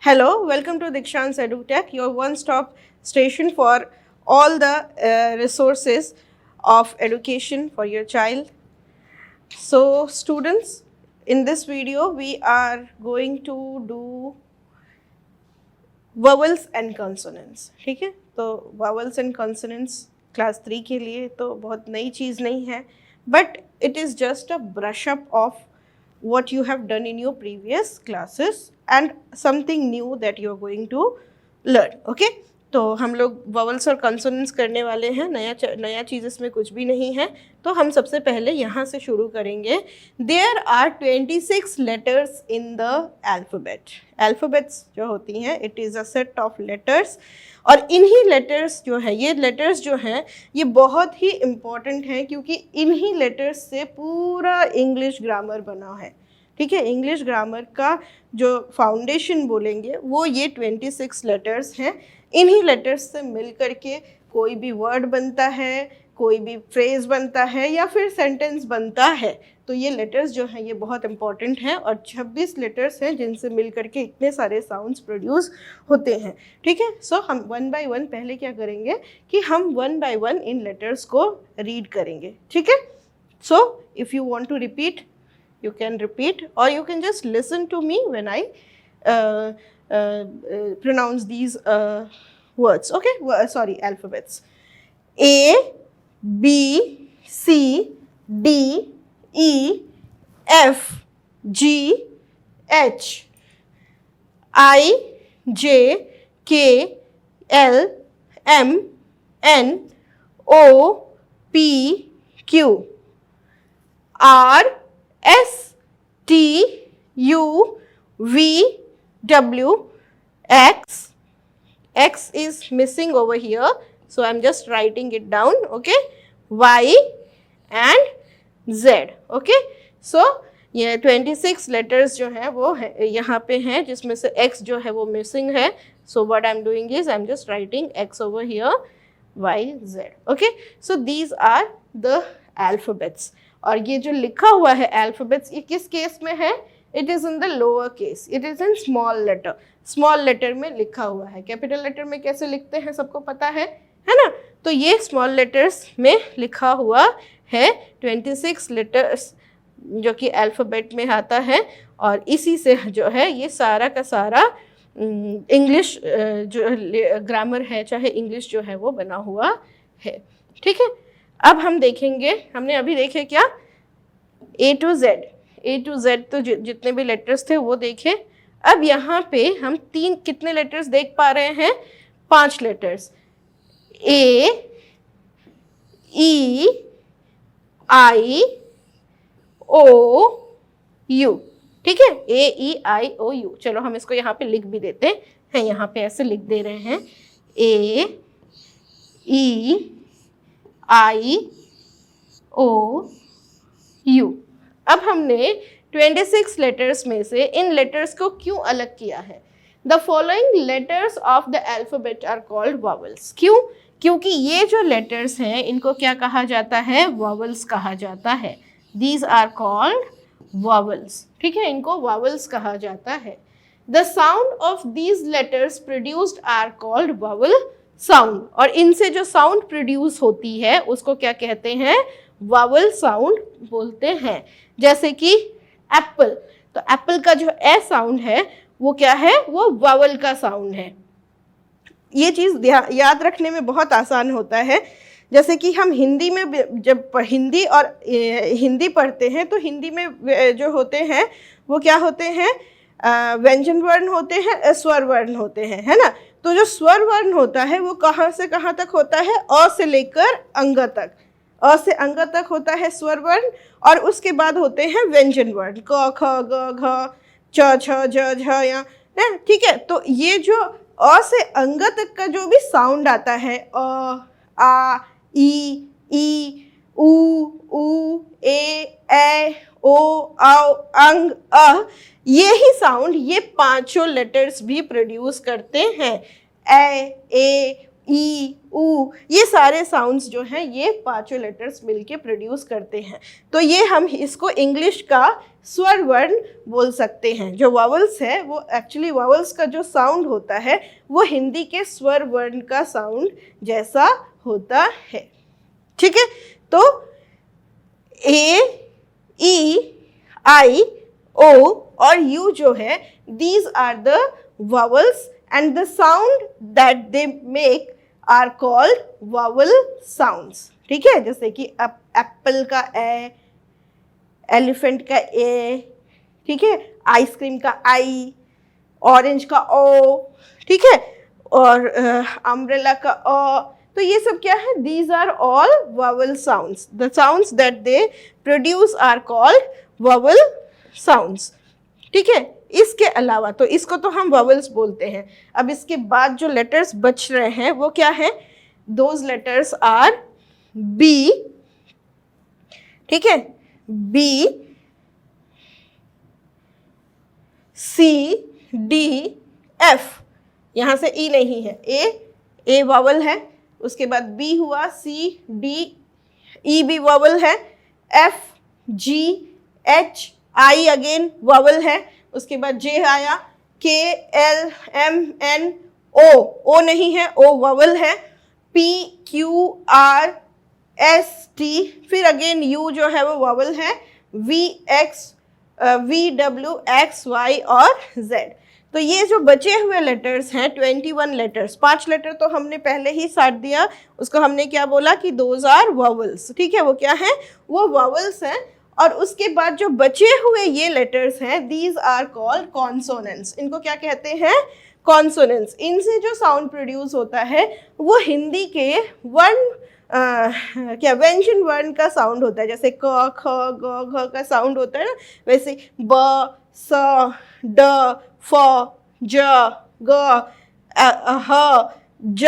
Hello, welcome to Dikshant's EduTech, your one-stop station for all the resources of education for your child. So, students, in this video, we are going to do vowels and consonants. ठीक है, तो vowels and consonants class 3 के लिए तो बहुत नई चीज़ नहीं है, but it is just a brush up of what you have done in your previous classes and something new that you are going to learn. Okay, तो हम लोग vowels और consonants करने वाले हैं. नया चीज़ इसमें कुछ भी नहीं है. तो हम सबसे पहले यहाँ से शुरू करेंगे. There are 26 letters in the alphabet. Alphabets जो होती हैं, it is a set of letters. और इन्हीं लेटर्स जो है, ये लेटर्स जो हैं, ये बहुत ही इम्पॉर्टेंट हैं क्योंकि इन्हीं लेटर्स से पूरा इंग्लिश ग्रामर बना है. ठीक है, इंग्लिश ग्रामर का जो फाउंडेशन बोलेंगे वो ये 26 लेटर्स हैं. इन्हीं लेटर्स से मिल कर के कोई भी वर्ड बनता है, कोई भी फ्रेज बनता है या फिर सेंटेंस बनता है. तो ये लेटर्स जो हैं ये बहुत इंपॉर्टेंट हैं और 26 लेटर्स हैं जिनसे मिल कर के इतने सारे साउंड्स प्रोड्यूस होते हैं. ठीक है, सो हम वन बाय वन पहले क्या करेंगे कि हम वन बाय वन इन लेटर्स को रीड करेंगे. ठीक है, so if you want to repeat you can repeat or you can just listen to me when I pronounce these words. Okay, sorry, alphabets. A, B, C, D, E, F, G, H, I, J, K, L, M, N, O, P, Q, R, S, T, U, V, W, X. X is missing over here, so I'm just writing it down. Okay, Y and Z. Okay, so ये 26 letters जो हैं वो है यहाँ पे हैं, जिसमें से X जो है वो missing है. So what I'm doing is I'm just writing X over here, Y, Z. Okay, so these are the alphabets. और ये जो लिखा हुआ है अल्फ़ाबेट्स, ये किस केस में है? It is in the lower case, it is in small letter. Small letter में लिखा हुआ है. कैपिटल लेटर में कैसे लिखते हैं सबको पता है ना? तो ये स्मॉल लेटर्स में लिखा हुआ है 26 लेटर्स जो कि अल्फ़ाबेट में आता है. और इसी से जो है ये सारा का सारा इंग्लिश जो ग्रामर है, चाहे इंग्लिश जो है वो बना हुआ है. ठीक है, अब हम देखेंगे, हमने अभी देखे क्या, A to Z तो जितने भी लेटर्स थे वो देखे. अब यहाँ पे हम कितने लेटर्स देख पा रहे हैं? 5 letters. A, E, I, O, U. ठीक है, A, E, I, O, U. चलो हम इसको यहाँ पे लिख भी देते हैं. यहाँ पे ऐसे लिख दे रहे हैं, A, E, I, O, U. अब हमने 26 लेटर्स में से इन लेटर्स को क्यों अलग किया है? The following letters of the alphabet are called vowels. क्यों? क्योंकि ये जो लेटर्स हैं इनको क्या कहा जाता है? वॉवल्स कहा जाता है. These are called vowels. ठीक है, इनको वॉवल्स कहा जाता है. The sound of these letters produced are called vowel sound. और इनसे जो साउंड प्रोड्यूस होती है उसको क्या कहते हैं? वावल साउंड बोलते हैं. जैसे कि एप्पल, तो एप्पल का जो ए साउंड है वो क्या है? वो वावल का साउंड है. ये चीज़ याद रखने में बहुत आसान होता है. जैसे कि हम हिंदी में जब हिंदी और हिंदी पढ़ते हैं तो हिंदी में जो होते हैं वो क्या होते हैं? व्यंजन वर्ण होते हैं, स्वर वर्ण होते हैं, है ना? तो जो स्वर वर्ण होता है वो कहाँ से कहाँ तक होता है? अ से लेकर अंग तक. अ से अंग तक होता है स्वर वर्ण और उसके बाद होते हैं व्यंजन वर्ण, क, ख, ग, घ, च, छ, ज, झ, या. ठीक है, तो ये जो अ से अंग तक का जो भी साउंड आता है, अ, आ, ई, उ, ए, ओ, औ, अंग, अ, ये ही साउंड ये 5 लेटर्स भी प्रोड्यूस करते हैं. ए, ई, ऊ, ये सारे साउंड्स जो हैं ये पांचों लेटर्स मिलके प्रोड्यूस करते हैं। तो ये हम इसको इंग्लिश का स्वर वर्ण बोल सकते हैं। जो वावल्स है वो एक्चुअली वावल्स का जो साउंड होता है वो हिंदी के स्वर वर्ण का साउंड जैसा होता है। ठीक है, तो ए, ई, आई, ओ और यू जो है these are the vowels and the sound that they make are called vowel sounds. ठीक है, जैसे कि एप्पल का ए, एलिफेंट का ए, ठीक है, आइसक्रीम का आई, ऑरेंज का ओ, ठीक है, और अम्ब्रेला का अ। तो ये सब क्या है? These are all vowel sounds. The sounds that they produce are called vowel sounds. ठीक है, इसके अलावा तो इसको तो हम वावल्स बोलते हैं। अब इसके बाद जो लेटर्स बच रहे हैं वो क्या है? दोज लेटर्स आर बी, ठीक है, बी, सी, डी, एफ। यहां से ई नहीं है, ए वावल है, उसके बाद बी हुआ, सी, डी, ई भी वावल है, F, G, H, I again vowel है, उसके बाद जे आया, के, एल, एम, एन, ओ नहीं है, ओ वावल है, P, Q, R, S, T, फिर अगेन यू जो है वो वावल है, V, X, V, W, X, Y और जेड। तो ये जो बचे हुए लेटर्स हैं 21 लेटर्स, 5 लेटर तो हमने पहले ही साट दिया, उसको हमने क्या बोला कि दोज आर वावल्स। ठीक है, वो क्या है? वो वावल्स हैं। और उसके बाद जो बचे हुए ये लेटर्स हैं दीज आर कॉल्ड कॉन्सोनेंट्स। इनको क्या कहते हैं? कॉन्सोनेंट्स। इनसे जो साउंड प्रोड्यूस होता है वो हिंदी के वर्ण क्या व्यंजन वर्ण का साउंड होता है। जैसे क, ख, ग, घ का साउंड होता है ना, वैसे ब, स, ड, फ, ज, ग, ह, ज,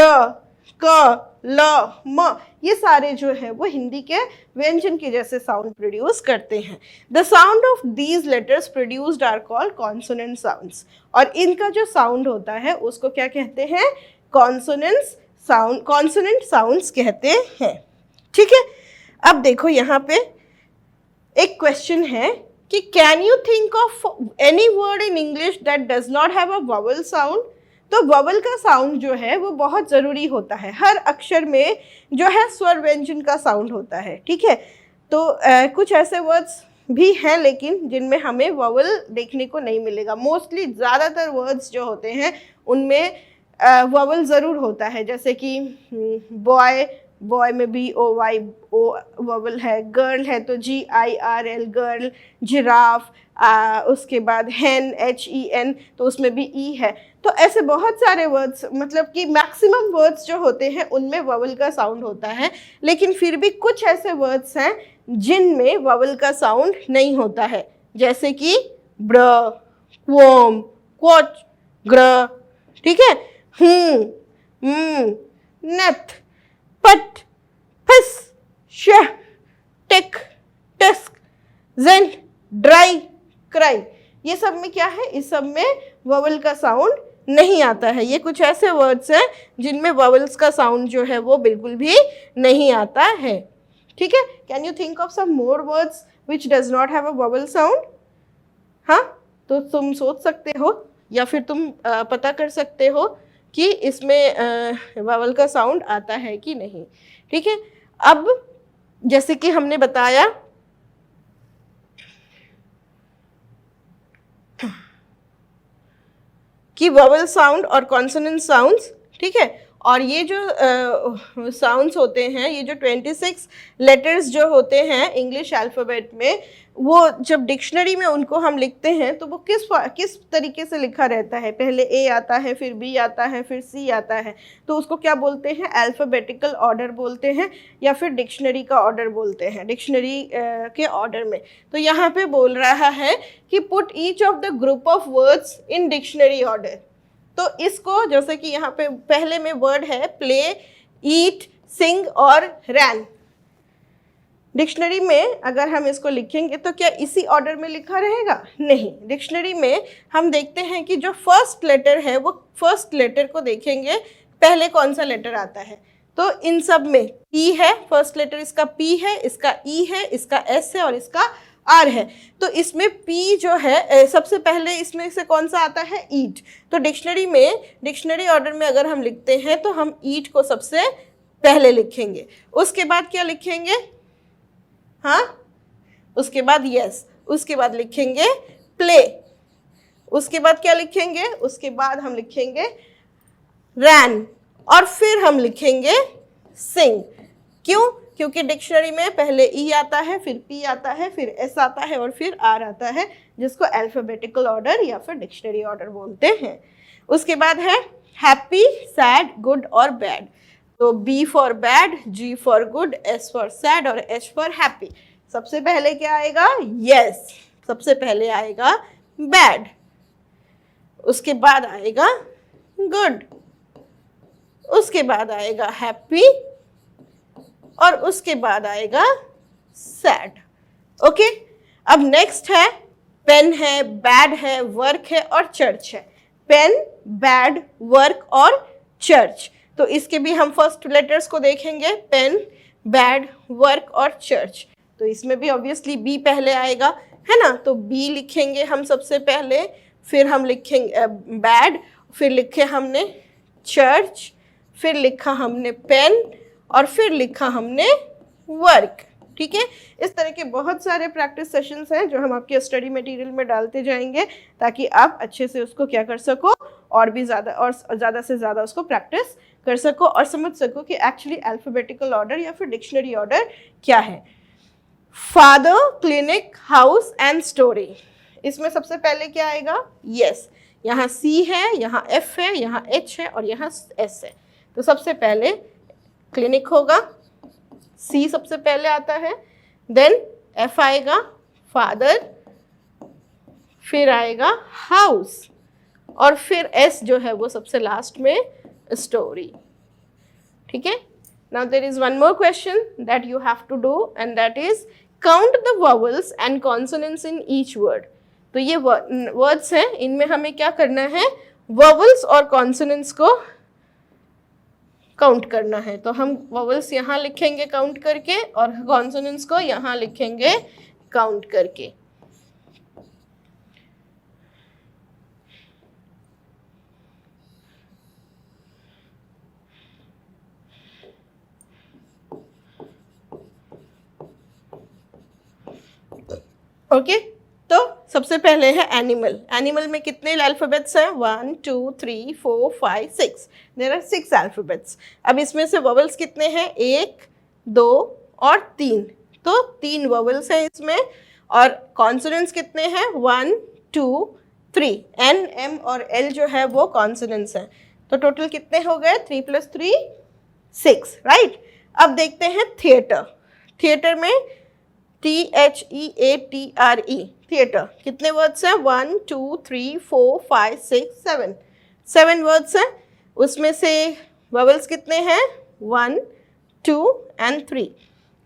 क, ल, म, ये सारे जो है वो हिंदी के व्यंजन के जैसे साउंड प्रोड्यूस करते हैं। The sound of these letters produced are called consonant sounds. और इनका जो साउंड होता है उसको क्या कहते हैं? कॉन्सोनेंट्स साउंड, कॉन्सोनेंट साउंड्स कहते हैं। ठीक है, अब देखो यहाँ पे एक क्वेश्चन है कि can you think of any word in English that does not have a vowel sound. तो वॉवल का साउंड जो है वो बहुत ज़रूरी होता है। हर अक्षर में जो है स्वर व्यंजन का साउंड होता है। ठीक है, तो कुछ ऐसे वर्ड्स भी हैं लेकिन जिनमें हमें वॉवल देखने को नहीं मिलेगा। मोस्टली ज़्यादातर वर्ड्स जो होते हैं उनमें वॉवल ज़रूर होता है। जैसे कि बॉय, बॉय में B O Y O vowel है। गर्ल है तो G I R L girl. Giraffe, उसके बाद हैन, एच ई एन, तो उसमें भी ई है। तो ऐसे बहुत सारे वर्ड्स, मतलब कि मैक्सिमम वर्ड्स जो होते हैं उनमें वॉवल का साउंड होता है। लेकिन फिर भी कुछ ऐसे वर्ड्स हैं जिनमें वॉवल का साउंड नहीं होता है। जैसे कि ब्र, क्वोम, क्वोच, ग्र, ठीक है, नथ, पट, पिस, शह, टिक, टिस्क, जेन, ड्राई, क्राई। ये सब में क्या है? इस सब में वॉवल का साउंड नहीं आता है। ये कुछ ऐसे वर्ड्स हैं जिनमें वॉवल्स का साउंड जो है वो बिल्कुल भी नहीं आता है। ठीक है, can you think of some more words which does not have a vowel sound? हाँ, तो तुम सोच सकते हो या फिर तुम पता कर सकते हो कि इसमें वॉवल का साउंड आता है कि नहीं। ठीक है, अब जैसे कि हमने बताया कि वॉवल साउंड और कॉन्सोनेंट साउंड्स, ठीक है, और ये जो साउंड्स होते हैं, ये जो 26 लेटर्स जो होते हैं इंग्लिश अल्फ़ाबेट में, वो जब डिक्शनरी में उनको हम लिखते हैं तो वो किस तरीके से लिखा रहता है? पहले ए आता है, फिर बी आता है, फिर सी आता है। तो उसको क्या बोलते हैं? अल्फ़ाबेटिकल ऑर्डर बोलते हैं या फिर डिक्शनरी का ऑर्डर बोलते हैं, डिक्शनरी के ऑर्डर में। तो यहाँ पे बोल रहा है कि put each of the group of words in dictionary order. तो इसको, जैसे कि यहाँ पे पहले में वर्ड है प्ले, ईट, सिंग और रैन। डिक्शनरी में अगर हम इसको लिखेंगे तो क्या इसी ऑर्डर में लिखा रहेगा? नहीं, डिक्शनरी में हम देखते हैं कि जो फर्स्ट लेटर है वो फर्स्ट लेटर को देखेंगे पहले कौन सा लेटर आता है। तो इन सब में P है, फर्स्ट लेटर इसका P है, इसका E है, इसका S है और इसका R है। तो इसमें P जो है सबसे पहले इसमें से कौन सा आता है, ईट। तो डिक्शनरी में, डिक्शनरी ऑर्डर में अगर हम लिखते हैं तो हम ईट को सबसे पहले लिखेंगे। उसके बाद क्या लिखेंगे, हाँ, उसके बाद यस, उसके बाद लिखेंगे प्ले, उसके बाद क्या लिखेंगे, उसके बाद हम लिखेंगे रैन और फिर हम लिखेंगे सिंग। क्यों, क्योंकि डिक्शनरी में पहले ई आता है, फिर पी आता है, फिर एस आता है और फिर आर आता है, जिसको अल्फाबेटिकल ऑर्डर या फिर डिक्शनरी ऑर्डर बोलते हैं। उसके बाद है हैप्पी, सैड, गुड और बैड। तो B for bad, G for good, S for sad और एच फॉर हैप्पी। सबसे पहले क्या आएगा, यस, सबसे पहले आएगा बैड, उसके बाद आएगा गुड, उसके बाद आएगा हैप्पी और उसके बाद आएगा सैड। ओके, अब नेक्स्ट है पेन है, बैड है, वर्क है और चर्च है। पेन, बैड, वर्क और चर्च। तो इसके भी हम फर्स्ट लेटर्स को देखेंगे, पेन, बैड, वर्क और चर्च। तो इसमें भी ऑब्वियसली बी पहले आएगा, है ना। तो बी लिखेंगे हम सबसे पहले, फिर हम लिखेंगे बैड, फिर लिखे हमने चर्च, फिर लिखा हमने पेन और फिर लिखा हमने वर्क। ठीक है, इस तरह के बहुत सारे प्रैक्टिस सेशंस हैं जो हम आपके स्टडी मटेरियल में डालते जाएंगे ताकि आप अच्छे से उसको क्या कर सको, और भी ज़्यादा से ज़्यादा उसको प्रैक्टिस कर सको और समझ सको कि एक्चुअली अल्फाबेटिकल ऑर्डर या फिर डिक्शनरी ऑर्डर क्या है। Father, clinic, house and story. इसमें सबसे पहले क्या आएगा, यस। यहाँ सी है, यहाँ एफ है, यहाँ एच है और यहाँ एस है। तो सबसे पहले क्लिनिक होगा, सी सबसे पहले आता है, देन एफ आएगा फादर, फिर आएगा हाउस और फिर एस जो है वो सबसे लास्ट में स्टोरी। ठीक है, now there is one more question that you have to do and that is count the vowels and consonants in each word। तो ये वर्ड्स हैं, इनमें हमें क्या करना है, वॉवल्स और कॉन्सोनेंट्स को काउंट करना है। तो हम वॉवल्स यहाँ लिखेंगे काउंट करके और कॉन्सोनेंट्स को यहाँ लिखेंगे काउंट करके। ओके, तो सबसे पहले है एनिमल। एनिमल में कितने अल्फाबेट्स हैं, 1 2 3 4 5 6, देयर आर 6 अल्फाबेट्स। अब इसमें से वॉवल्स कितने हैं, 1 2 और 3, तो 3 वॉवल्स हैं इसमें। और कॉन्सोनेंट्स कितने हैं, 1 2 3, एन एम और एल जो है वो कॉन्सोनेंट्स हैं। तो टोटल कितने हो गए, 3 + 3 6, राइट। अब देखते हैं थिएटर। थिएटर में THEATRE, थिएटर, कितने वर्ड्स हैं, 1 2 3 4 5 6 7, 7 वर्ड्स हैं। उसमें से वॉवल्स कितने हैं, 1 2 and 3,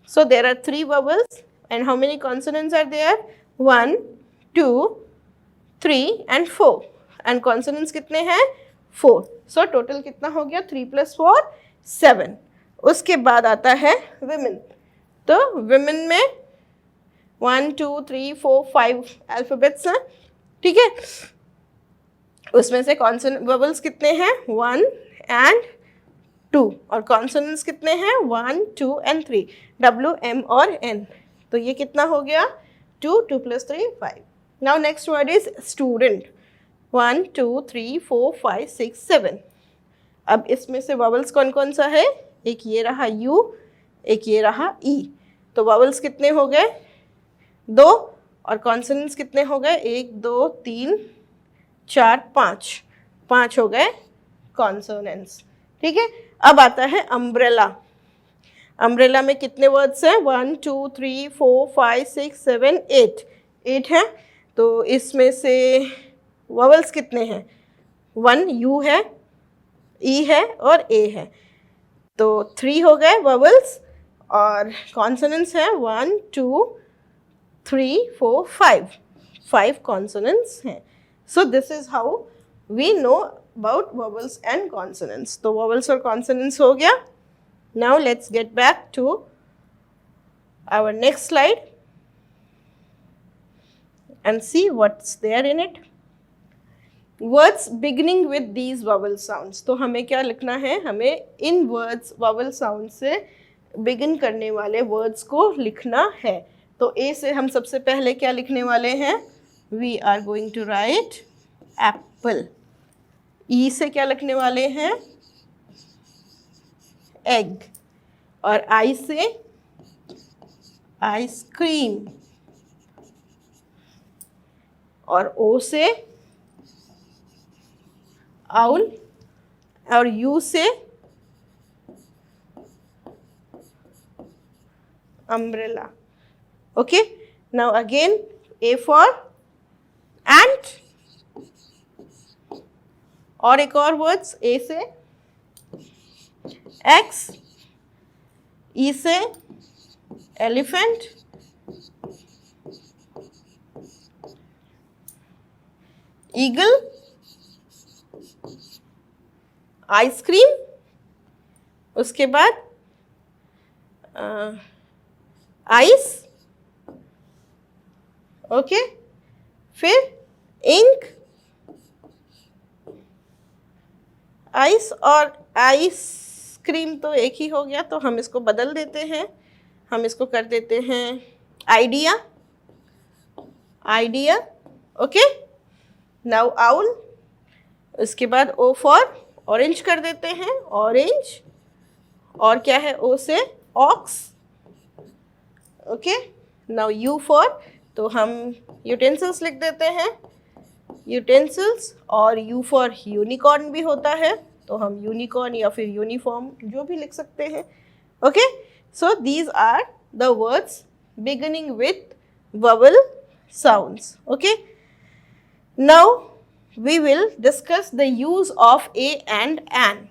so there are 3 vowels and how many consonants are there, 1 2 3 and 4, and consonants कितने हैं, 4, so total कितना हो गया, 3 + 4 7। उसके बाद आता है women। तो women में 1 2 3 4 5 अल्फाबेट्स हैं, ठीक है। उसमें से कॉन्सोनेंट वॉवल्स कितने हैं, 1 and 2, और कॉन्सोनेंट्स कितने हैं, 1 2 and 3, W M और N। तो ये कितना हो गया, 2 2 + 3 5। Now next word is student, 1 2 3 4 5 6 7। अब इसमें से वॉवल्स कौन कौन सा है, एक ये रहा U, एक ये रहा E। तो वॉवल्स कितने हो गए, 2, और कॉन्सोनेंट्स कितने हो गए, 1 2 3 4 5, 5 हो गए कॉन्सोनेंट्स, ठीक है। अब आता है अम्ब्रेला। अम्ब्रेला में कितने वर्ड्स हैं, 1 2 3 4 5 6 7 8, 8 है। तो इसमें से वॉवल्स कितने हैं, 1 U है, E है और A है। तो 3 हो गए वॉवल्स, और कॉन्सोनेंट्स हैं 1 2 3 4 5, 5 कॉन्सोनेंट्स हैं। So this is how we know about vowels and consonants. तो vowels और consonants हो गया. Now let's get back to our next slide and see what's there in it. Words beginning with these vowel sounds. तो हमें क्या लिखना है? हमें इन words vowel sound से begin करने वाले words को लिखना है. तो A से हम सबसे पहले क्या लिखने वाले हैं? We are going to write apple. E से क्या लिखने वाले हैं? Egg. और I से ice cream. और O से owl. और U से umbrella. Okay, now again A for ant. और एक और वर्ड्स A से X, E से elephant, eagle, आइसक्रीम, उसके बाद आइस, ओके, फिर इंक, आइस और आइसक्रीम तो एक ही हो गया, तो हम इसको बदल देते हैं. हम इसको कर देते हैं idea. Idea, okay. Now owl. उसके बाद ओ फॉर ऑरेंज कर देते हैं. ऑरेंज. और क्या है ओ से? Ox. Okay. Now U for, तो हम यूटेंसिल्स लिख देते हैं. यूटेंसिल्स. और यू फॉर यूनिकॉर्न भी होता है, तो हम यूनिकॉर्न या फिर यूनिफॉर्म जो भी लिख सकते हैं. Okay. So these are the words beginning with vowel sounds. Okay. Now we will discuss the use of a and an.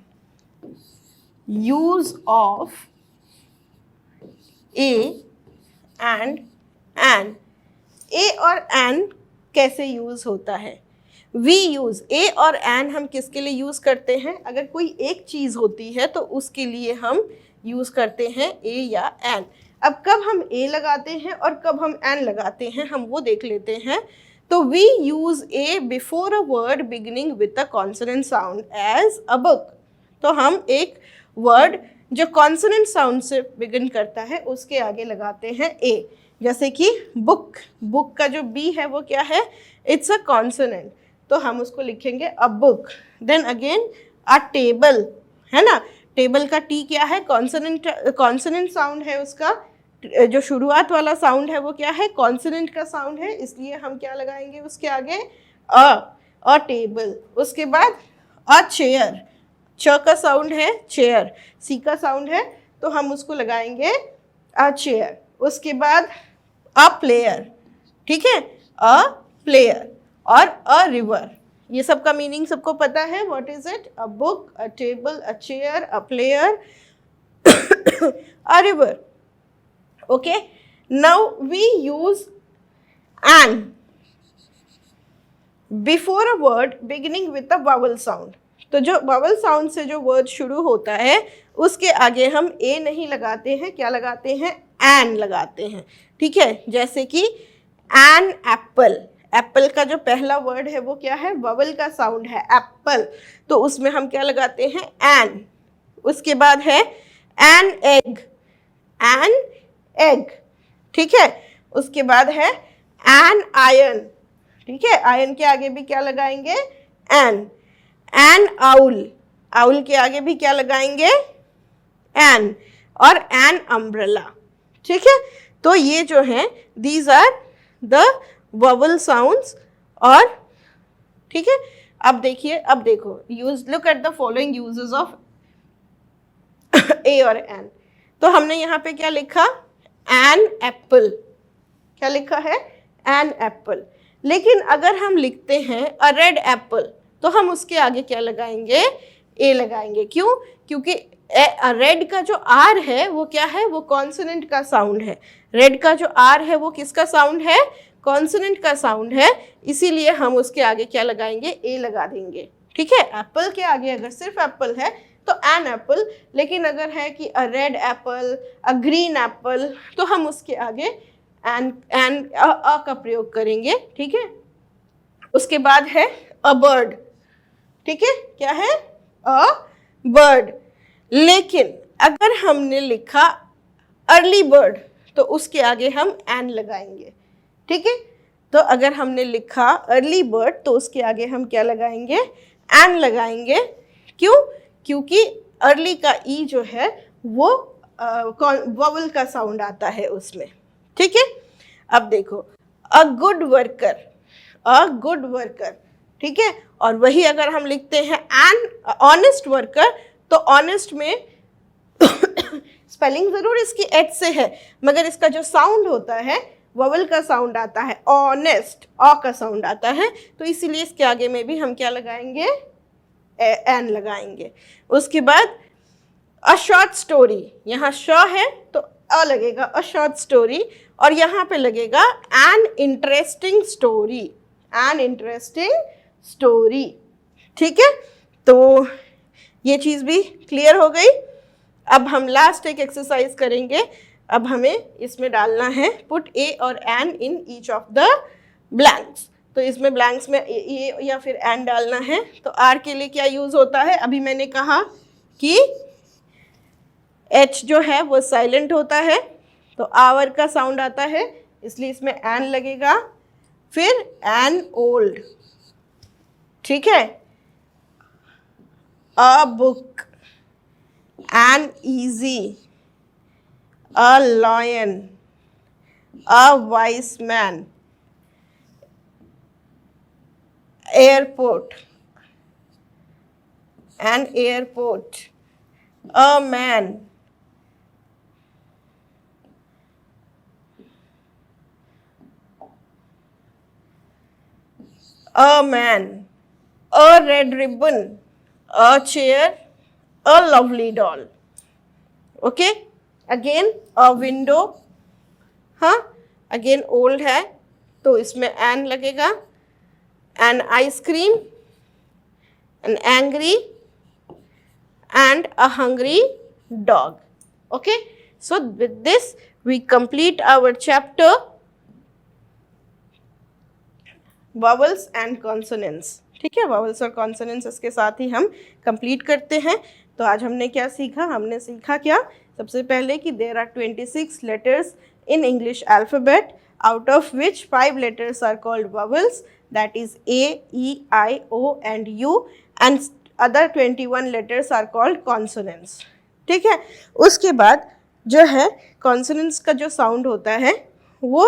Use of a and an. a और an कैसे यूज होता है? We use a और an हम किसके लिए use करते हैं? अगर कोई एक चीज होती है तो उसके लिए हम यूज करते हैं a या an. अब कब हम a लगाते हैं और कब हम an लगाते हैं, हम वो देख लेते हैं. तो we use a before a word beginning with a consonant sound as a book. तो हम एक वर्ड जो कॉन्सोनेंट साउंड से बिगिन करता है उसके आगे लगाते हैं a. जैसे कि बुक. बुक का जो b है वो क्या है? इट्स अ कॉन्सोनेंट, तो हम उसको लिखेंगे a book. Then again a table, है ना. टेबल का t क्या है? कॉन्सोनेंट साउंड है. उसका जो शुरुआत वाला साउंड है वो क्या है? कॉन्सोनेंट का साउंड है, इसलिए हम क्या लगाएंगे उसके आगे? अ टेबल. उसके बाद अ चेयर. च का साउंड है चेयर, सी का साउंड है, तो हम उसको लगाएंगे अ चेयर. उसके बाद अ प्लेयर. ठीक है, अ प्लेयर. और अ रिवर. ये सब का मीनिंग सबको पता है. What is it? A book, a table, a chair, a player, a river. Okay. Now we use an before a word beginning with a vowel sound. तो जो vowel sound से जो वर्ड शुरू होता है उसके आगे हम ए नहीं लगाते हैं. क्या लगाते हैं? एन लगाते हैं. ठीक है, जैसे कि एन एप्पल. एप्पल का जो पहला वर्ड है वो क्या है? वावल का साउंड है एप्पल, तो उसमें हम क्या लगाते हैं? एन. उसके बाद है एन एग. An egg. ठीक है. उसके बाद है एन आयरन. ठीक है, आयरन के आगे भी क्या लगाएंगे? एन. N owl. आउल के आगे भी क्या लगाएंगे? एन. और एन अम्ब्रेला. ठीक है, तो ये जो है these are the vowel sounds. और ठीक है, अब देखिए, अब देखो, use look at the following uses of a और एन. तो हमने यहाँ पे क्या लिखा? An apple. क्या लिखा है? An apple. लेकिन अगर हम लिखते हैं अ रेड एप्पल, तो हम उसके आगे क्या लगाएंगे? ए लगाएंगे. क्यों? क्योंकि रेड का जो आर है वो क्या है? वो कॉन्सोनेंट का साउंड है. रेड का जो आर है वो किसका साउंड है? कॉन्सोनेंट का साउंड है, इसीलिए हम उसके आगे क्या लगाएंगे? ए लगा देंगे. ठीक है, एप्पल के आगे अगर सिर्फ एप्पल है तो एन एप्पल, लेकिन अगर है कि अ रेड एप्पल, अ ग्रीन एप्पल, तो हम उसके आगे एन का प्रयोग करेंगे। ठीक है, उसके बाद है अ बर्ड। ठीक है, क्या है? A bird. लेकिन अगर हमने लिखा अर्ली बर्ड तो उसके आगे हम एन लगाएंगे। ठीक है, तो अगर हमने लिखा अर्ली बर्ड तो उसके आगे हम क्या लगाएंगे? एन लगाएंगे। क्यों? क्योंकि अर्ली का ई जो है वो वॉवल का साउंड आता है उसमें। ठीक है, अब देखो, a good worker, a good worker. ठीक है, और वही अगर हम लिखते हैं एन ऑनेस्ट वर्कर, तो ऑनेस्ट में स्पेलिंग जरूर इसकी एच से है, मगर इसका जो साउंड होता है वॉवल का साउंड आता है, ऑनेस्ट, ऑ का साउंड आता है, तो इसीलिए इसके आगे में भी हम क्या लगाएंगे? एन लगाएंगे। उसके बाद अ शॉर्ट स्टोरी, यहाँ श है तो अ लगेगा, अ शॉर्ट स्टोरी, और यहाँ पे लगेगा an interesting story, an interesting story. ठीक है, तो ये चीज़ भी क्लियर हो गई। अब हम लास्ट एक एक्सरसाइज करेंगे। अब हमें इसमें डालना है पुट ए और an in each of the blanks. तो इसमें ब्लैंक्स में ए या फिर एन डालना है। तो आर के लिए क्या यूज़ होता है? अभी मैंने कहा कि एच जो है वो साइलेंट होता है, तो आवर का साउंड आता है, इसलिए इसमें एन लगेगा। फिर एन ओल्ड, ठीक है, a book, an easy, a lion, a vice man, airport, an airport, a man, a man, a red ribbon, a chair, a lovely doll. Okay, again a window, हाँ, again old है तो इसमें an लगेगा, an ice cream, an angry and a hungry dog. Okay, so with this we complete our chapter vowels and consonants. ठीक है, vowels और consonants इसके साथ ही हम complete करते हैं। तो आज हमने क्या सीखा? हमने सीखा क्या? सबसे पहले कि there are 26 letters in English alphabet, out of which 5 letters are called vowels, that is A, E, I, O and U, and other 21 letters are called consonants. ठीक है, उसके बाद जो है consonants का जो sound होता है वो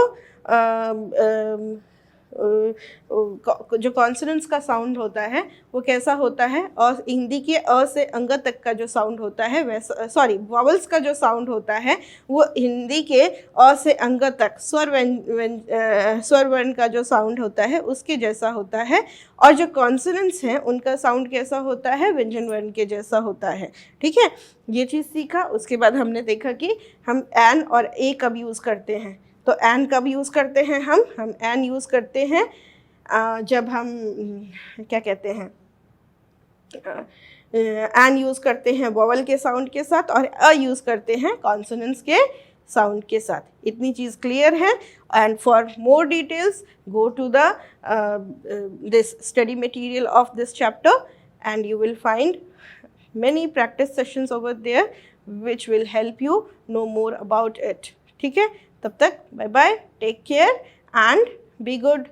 जो कॉन्सोनेंट्स का साउंड होता है वो कैसा होता है, और हिंदी के अ से अंग तक का जो साउंड होता है वैसा, सॉरी, वॉवल्स का जो साउंड होता है वो हिंदी के अ से अंग तक स्वर वर्ण का जो साउंड होता है उसके जैसा होता है, और जो कॉन्सोनेंट्स हैं उनका साउंड कैसा होता है? व्यंजन वर्ण के जैसा होता है। ठीक है, ये चीज़ सीखा। उसके बाद हमने देखा कि हम एन और ए कब यूज़ करते हैं। तो एन कब यूज़ करते हैं? हम एन यूज़ करते हैं जब हम क्या कहते हैं, एन यूज़ करते हैं वॉवल के साउंड के साथ, और अ यूज़ करते हैं कॉन्सोनेंट्स के साउंड के साथ। इतनी चीज़ क्लियर है। And for more details go to the this study material of this chapter and you will find many practice sessions over there which will help you know more about it. ठीक है, तब तक bye bye, take care and be good.